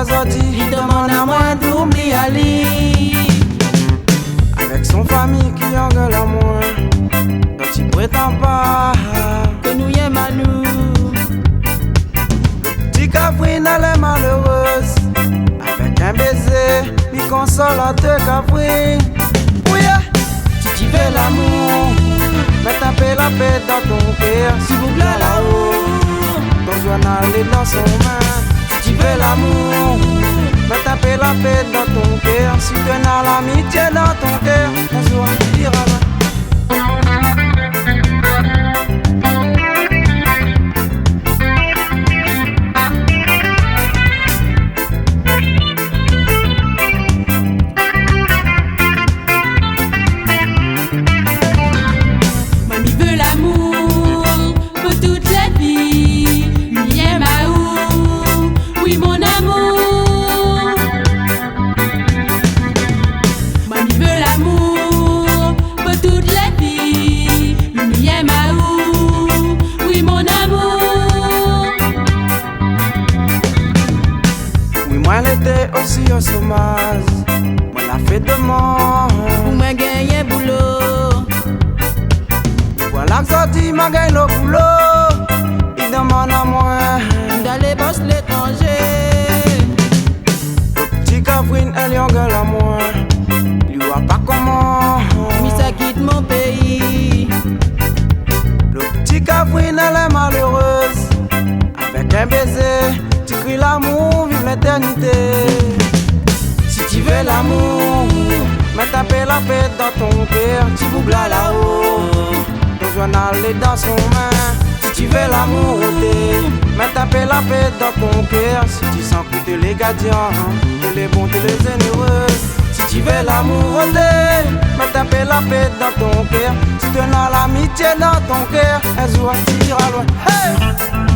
qu'elles ont dit, il demande à moi d'oublier Ali. Avec son famille qui engueule à moi, dont il prétend pas que nous y aimons à nous. Petit Cavrine, elle est malheureuse. Avec un baiser, il console à deux Cavrine. Oui, Si tu veux l'amour, mais taper la paix dans ton cœur. s'il vous plaît là-haut. Ton journal est dans son main. Si tu veux l'amour, Mais taper la paix dans ton cœur. Si tu as l'amitié dans ton cœur, un jour tu diras mamie veut l'amour pour toute la vie. Lumière Mahou, oui mon amour. Mamie veut l'amour pour toute la vie. Lumière Mahou, oui mon amour. oui, moi elle était aussi au chômage. Moi la fait de mort. Pour moi gagner boulot. Voilà que ça dit m'a gagné le boulot. Il demande à moi. D'aller bosser l'étranger. Petit Cavrine, elle y engueule à moi. Lui voit pas comment. Mais ça quitte mon pays. Le petit Cavrine, elle est malheureuse. Avec un baiser, tu cries l'amour, vive l'éternité. Si tu veux l'amour, mais taper la paix dans ton cœur. Tu boucles là-haut, ton journal est dans son main. Si tu veux l'amour, mais taper la paix dans ton cœur. Si tu sens que t'es les gardiens, t'es les bons, t'es les généreux. Si tu veux l'amour, mais taper la paix dans ton cœur. Si tu as l'amitié dans ton cœur, un jour tu iras loin. Hey!